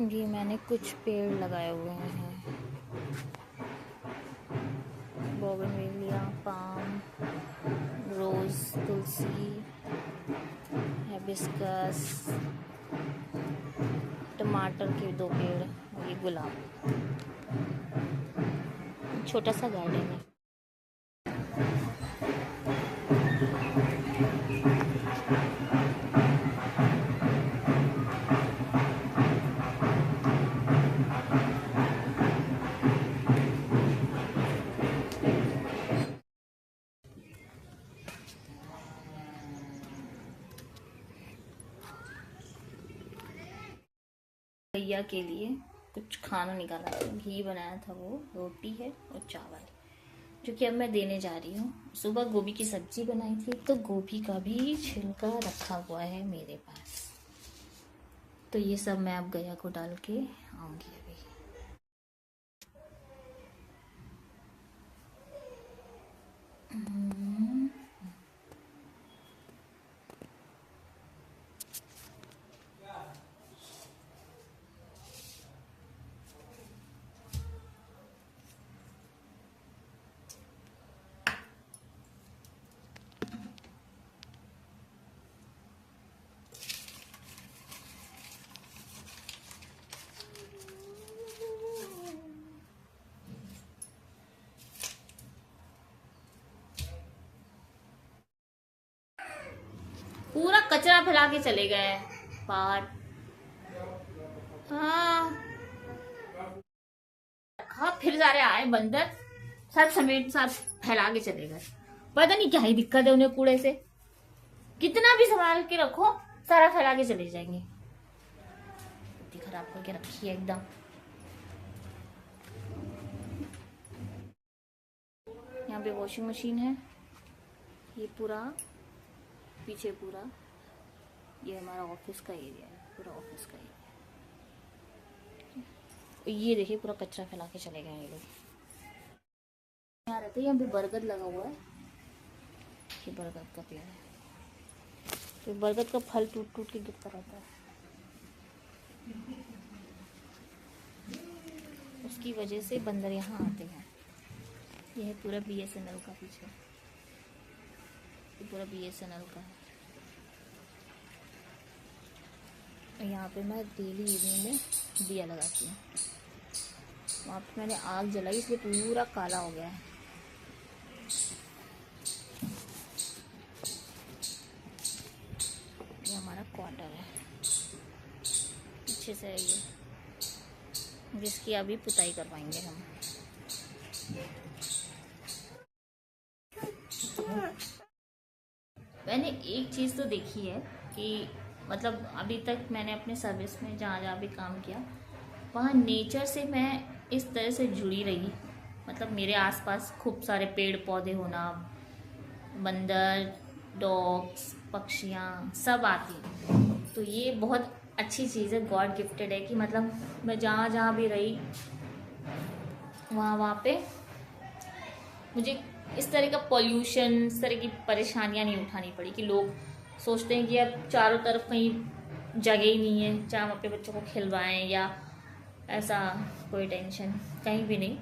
ये मैंने कुछ पेड़ लगाए हुए हैं, बोगनवेलिया, पाम, रोज़, तुलसी, हिबिस्कस, टमाटर के 2 पेड़ और ये गुलाब। छोटा सा गार्डन है। भैया के लिए कुछ खाना निकाला था, घी बनाया था, वो रोटी है और चावल, जो कि अब मैं देने जा रही हूँ। सुबह गोभी की सब्जी बनाई थी, तो गोभी का भी छिलका रखा हुआ है मेरे पास। तो ये सब मैं अब गया को डाल के आऊँगी अभी। पूरा कचरा फैला के चले गए बाहर। हाँ, फिर सारे आए बंदर, सब समेट सब फैला के चले गए। पता नहीं क्या ही दिक्कत है उन्हें कूड़े से, कितना भी संभाल के रखो सारा फैला के चले जाएंगे। बुद्धि खराब करके रखी है एकदम। यहाँ पे वॉशिंग मशीन है, ये पूरा पीछे पूरा ये हमारा ऑफिस का एरिया है, पूरा ऑफिस का एरिया। ये देखिए पूरा कचरा फैला के चले गए ये लोग। यहाँ रहते हैं, यहाँ पे बरगद लगा हुआ है, ये बरगद का पेड़ है, तो बरगद का फल टूट टूट के गिरता रहता है, उसकी वजह से बंदर यहाँ आते हैं। यह है पूरा BSNL का पीछे, ये पूरा BSNL का है। यहाँ पे मैं डेली इवनिंग में दिया लगाती हूँ। वहाँ पे मैंने आग जलाई, इसलिए पूरा काला हो गया है। ये हमारा क्वार्टर है, पीछे से है ये, जिसकी अभी पुताई करवाएंगे हम। मैंने एक चीज़ तो देखी है कि मतलब अभी तक मैंने अपने सर्विस में जहाँ जहाँ भी काम किया, वहाँ नेचर से मैं इस तरह से जुड़ी रही। मतलब मेरे आसपास खूब सारे पेड़ पौधे होना, बंदर, डॉग्स, पक्षियाँ सब आती, तो ये बहुत अच्छी चीज़ है, गॉड गिफ्टेड है कि मतलब मैं जहाँ जहाँ भी रही वहाँ पे मुझे इस तरह का पॉल्यूशन, इस तरह की परेशानियाँ नहीं उठानी पड़ी कि लोग सोचते हैं कि अब चारों तरफ कहीं जगह ही नहीं है, चाहे हम अपने बच्चों को खिलवाएं या ऐसा कोई टेंशन कहीं भी नहीं।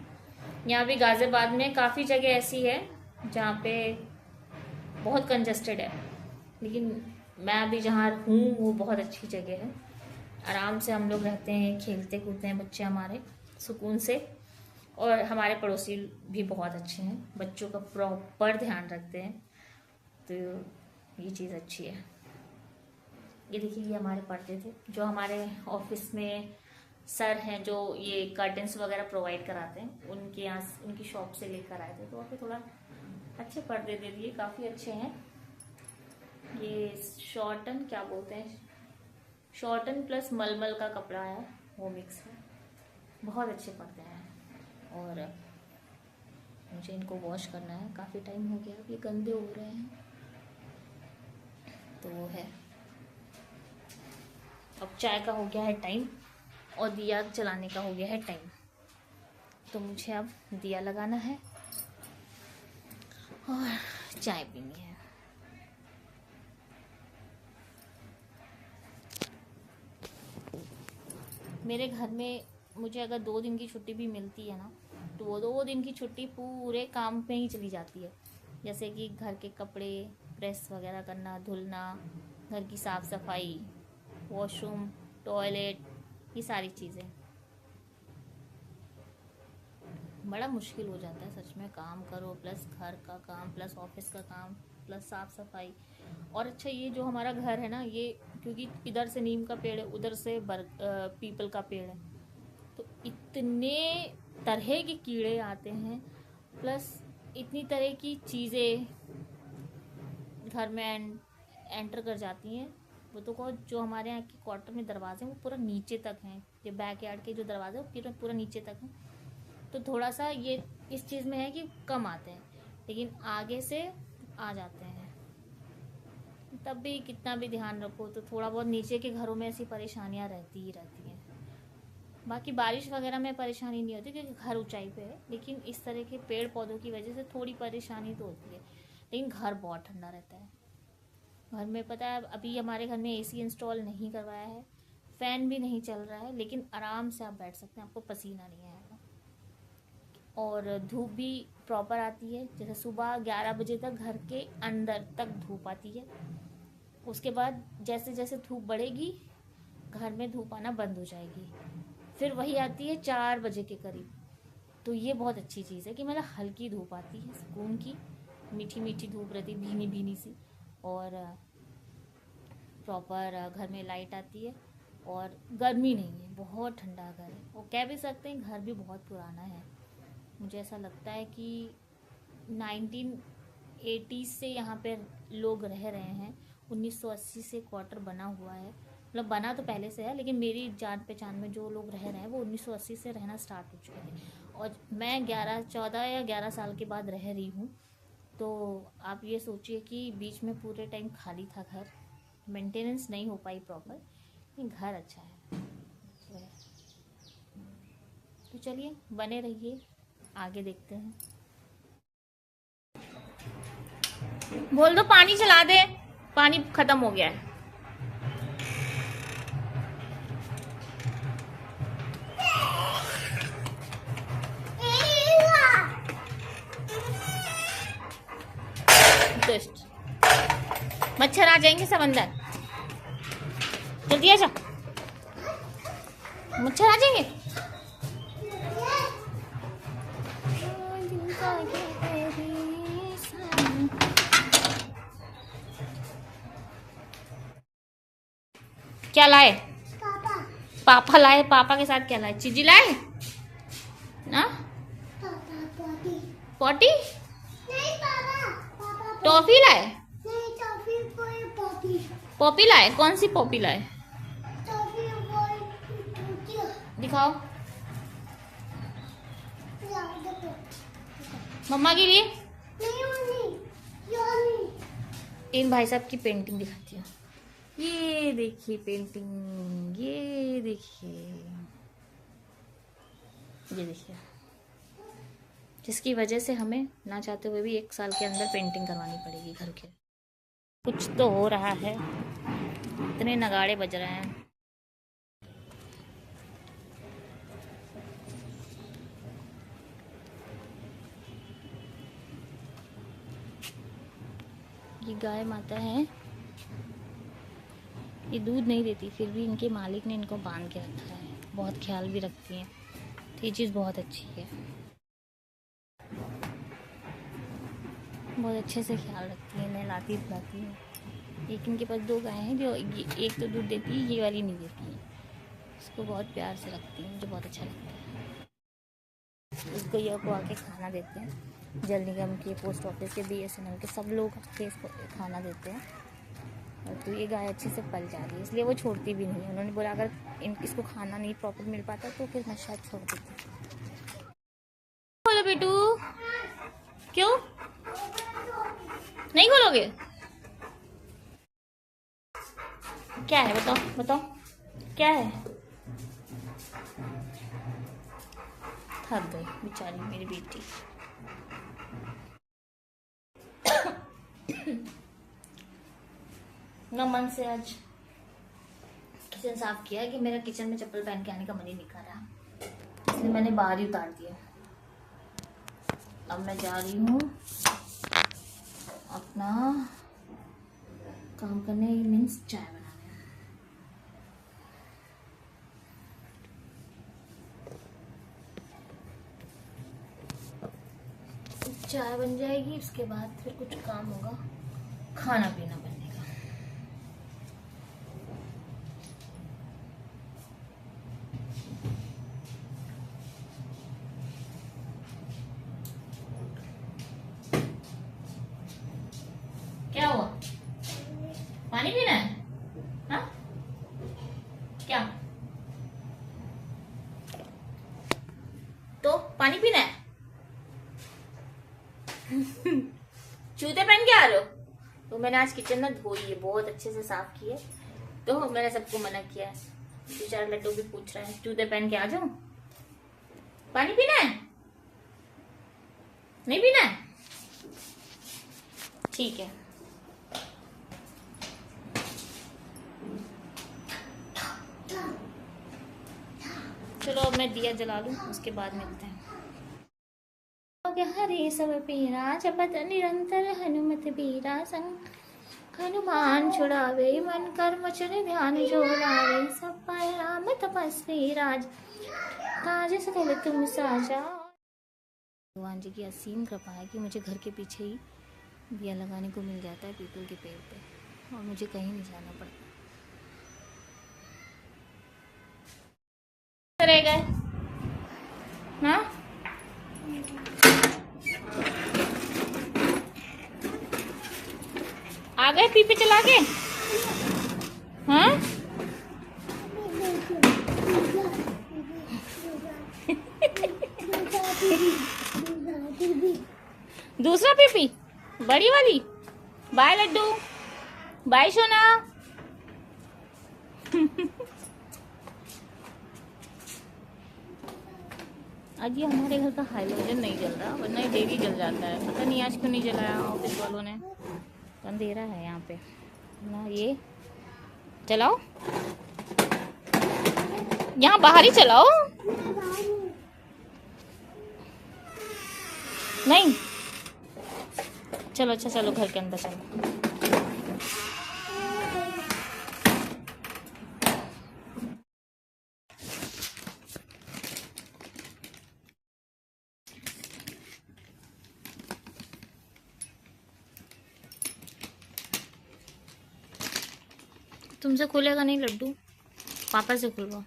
यहाँ भी गाज़ियाबाद में काफ़ी जगह ऐसी है जहाँ पे बहुत कंजस्टेड है, लेकिन मैं अभी जहाँ हूँ वो बहुत अच्छी जगह है। आराम से हम लोग रहते हैं, खेलते कूदते हैं बच्चे हमारे सुकून से, और हमारे पड़ोसी भी बहुत अच्छे हैं, बच्चों का प्रॉपर ध्यान रखते हैं, तो ये चीज़ अच्छी है। ये देखिए, ये हमारे पर्दे थे जो हमारे ऑफिस में सर हैं जो ये कर्टन्स वगैरह प्रोवाइड कराते हैं, उनके यहाँ उनकी शॉप से लेकर आए थे, तो वहाँ पे थोड़ा अच्छे पर्दे दे दिए, काफ़ी अच्छे हैं। ये शॉर्टन क्या बोलते हैं, शॉर्टन प्लस मलमल का कपड़ा है, वो मिक्स है, बहुत अच्छे पर्दे हैं। और मुझे इनको वॉश करना है, काफ़ी टाइम हो गया, ये गंदे हो रहे हैं, तो वो है। अब चाय का हो गया है टाइम और दिया जलाने का हो गया है टाइम, तो मुझे अब दिया लगाना है और चाय पीनी है। मेरे घर में मुझे अगर 2 दिन की छुट्टी भी मिलती है ना, तो वो 2 दिन की छुट्टी पूरे काम पे ही चली जाती है। जैसे कि घर के कपड़े प्रेस वगैरह करना, धुलना, घर की साफ़ सफाई, वॉशरूम, टॉयलेट, ये सारी चीज़ें। बड़ा मुश्किल हो जाता है सच में, काम करो प्लस घर का काम प्लस ऑफिस का काम प्लस साफ़ सफाई। और अच्छा, ये जो हमारा घर है ना, ये क्योंकि इधर से नीम का पेड़ है, उधर से पीपल का पेड़ है, तो इतने तरह के कीड़े आते हैं, प्लस इतनी तरह की चीज़ें घर में एंटर कर जाती हैं। वो तो कहो, जो हमारे यहाँ के क्वार्टर में दरवाजे हैं वो पूरा नीचे तक हैं, जो बैक यार्ड के जो दरवाजे हैं वो पूरा नीचे तक हैं। तो थोड़ा सा ये इस चीज़ में है कि कम आते हैं, लेकिन आगे से आ जाते हैं। तब भी कितना भी ध्यान रखो तो थोड़ा बहुत नीचे के घरों में ऐसी परेशानियां रहती ही रहती हैं। बाकी बारिश वगैरह में परेशानी नहीं होती क्योंकि घर ऊंचाई पे है, लेकिन इस तरह के पेड़ पौधों की वजह से थोड़ी परेशानी तो होती है। लेकिन घर बहुत ठंडा रहता है। घर में पता है, अभी हमारे घर में एसी इंस्टॉल नहीं करवाया है, फ़ैन भी नहीं चल रहा है, लेकिन आराम से आप बैठ सकते हैं, आपको पसीना नहीं आएगा। और धूप भी प्रॉपर आती है। जैसे सुबह 11 बजे तक घर के अंदर तक धूप आती है, उसके बाद जैसे जैसे धूप बढ़ेगी घर में धूप आना बंद हो जाएगी, फिर वही आती है 4 बजे के करीब। तो ये बहुत अच्छी चीज़ है कि मतलब हल्की धूप आती है, सुकून की मीठी मीठी धूप रहती, भीनी भीनी सी, और प्रॉपर घर में लाइट आती है, और गर्मी नहीं है, बहुत ठंडा घर है। और कह भी सकते हैं घर भी बहुत पुराना है। मुझे ऐसा लगता है कि 1980 से यहाँ पे लोग रह रहे हैं। 1980 से क्वार्टर बना हुआ है, मतलब बना तो पहले से है, लेकिन मेरी जान पहचान में जो लोग रह रहे हैं वो 1980 से रहना स्टार्ट हो चुके हैं, और मैं 14 या 11 साल के बाद रह रही हूँ। तो आप ये सोचिए कि बीच में पूरे टाइम खाली था घर, मेंटेनेंस नहीं हो पाई प्रॉपर, लेकिन घर अच्छा है। तो चलिए बने रहिए, आगे देखते हैं। बोल दो पानी चला दे, पानी खत्म हो गया है। मच्छर आ जाएंगे सब अंदर, जल्दी आ जा, मच्छर आ जाएंगे। क्या लाए? पापा। पापा लाए? पापा के साथ क्या लाए? चीजी लाए ना? पॉटी। पॉटी नहीं पापा, टॉफी लाए? नहीं टॉफी, पॉपी। पॉपी लाए? कौन सी पॉपी लाए? टॉफी दिखाओ मम्मा के लिए। इन भाई साहब की पेंटिंग दिखाती हूँ। ये देखिए पेंटिंग, ये देखिए, ये देखिए, जिसकी वजह से हमें ना चाहते हुए भी 1 साल के अंदर पेंटिंग करवानी पड़ेगी घर के। कुछ तो हो रहा है, इतने नगाड़े बज रहे हैं। ये गाय माता है, ये दूध नहीं देती, फिर भी इनके मालिक ने इनको बांध के रखा है, बहुत ख्याल भी रखती हैं, तो ये चीज़ बहुत अच्छी है, बहुत अच्छे से ख्याल रखती है, नहलाती धुलाती है। एक इनके पास 2 गायें हैं, जो एक तो दूध देती है, ये वाली नहीं देती है, उसको बहुत प्यार से रखती है, मुझे बहुत अच्छा लगता है। इस गैया को आके खाना देते हैं, जल निगम के, पोस्ट ऑफिस के, BSNL के सब लोग आके इसको खाना देते हैं। और तो ये गाय अच्छे से पल जा रही है, इसलिए वो छोड़ती भी नहीं है। उन्होंने बोला अगर इसको खाना नहीं प्रॉपर मिल पाता तो फिर मैं शायद छोड़ देती। खोलो बेटू, क्यों नहीं खोलोगे? क्या है बताओ, बताओ क्या है? थक गई बेचारी मेरी बेटी। न मन से आज किचन साफ किया कि मेरा किचन में चप्पल पहन के आने का मन ही नहीं कर रहा, इसलिए मैंने बाहर ही उतार दिया। अब मैं जा रही हूँ अपना काम करने, मीन्स चाय बनाने। चाय बन जाएगी, उसके बाद फिर कुछ काम होगा, खाना पीना बनेगा। क्या हुआ? पानी पीना है? हाँ? क्या? तो पानी पीना है? जूते पहन के आ रहे हो? तो मैंने आज किचन ना धोई है, बहुत अच्छे से साफ की है, तो मैंने सबको मना किया है। बेचारा लड्डू भी पूछ रहा है जूते पहन के आ जाऊं? पानी पीना है? नहीं पीना है? ठीक है। चलो अब मैं दिया जला लूं, उसके बाद मिलते हैं। हरे सब पीरा जपत निरंतर हनुमत बीरा संग हनुमान छुड़ावे मन कर्म चले ध्यान जो लावे सब पाए राम तपस्वी राज काज सकल तुम साजा। भगवान जी की असीम कृपा है कि मुझे घर के पीछे ही दिया लगाने को मिल जाता है पीपल के पेड़ पे, और मुझे कहीं नहीं जाना पड़ता। रह गए हाँ, आ गए पीपे चला के? हाँ दूसरा पीपी, बड़ी वाली। बाय लड्डू, बाय सोना। आज ये हमारे घर का हाइलोजन नहीं जल रहा, वरना ये डेली जल जाता है। पता नहीं आज क्यों नहीं जलाया ऑफिस वालों ने। अंधेरा है यहाँ पे ना, ये चलाओ, यहाँ बाहर ही चलाओ। नहीं चलो, अच्छा चलो घर के अंदर चलो। तुमसे खुलेगा नहीं लड्डू, पापा से खुलवा।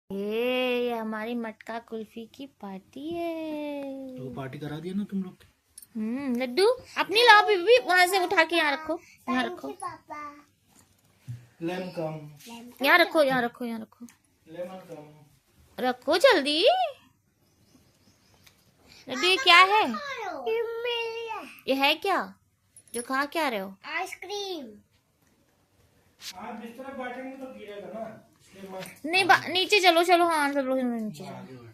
ये हमारी मटका कुल्फी की पार्टी है। तो पार्टी करा दिया ना तुम लोग। लड्डू अपनी लाओ भी वहां से उठा के यहाँ रखो, यहाँ रखो, लेमन कम, यहाँ रखो, यहाँ रखो, यहाँ रखो, लेमन कम रखो जल्दी। लड्डू ये क्या है? ये है क्या जो खा क्या रहे हो? आइसक्रीम। बिस्तर बैठेंगे तो गिरेगा ना, नहीं नीचे चलो, चलो हाँ सब लोग नीचे चलो।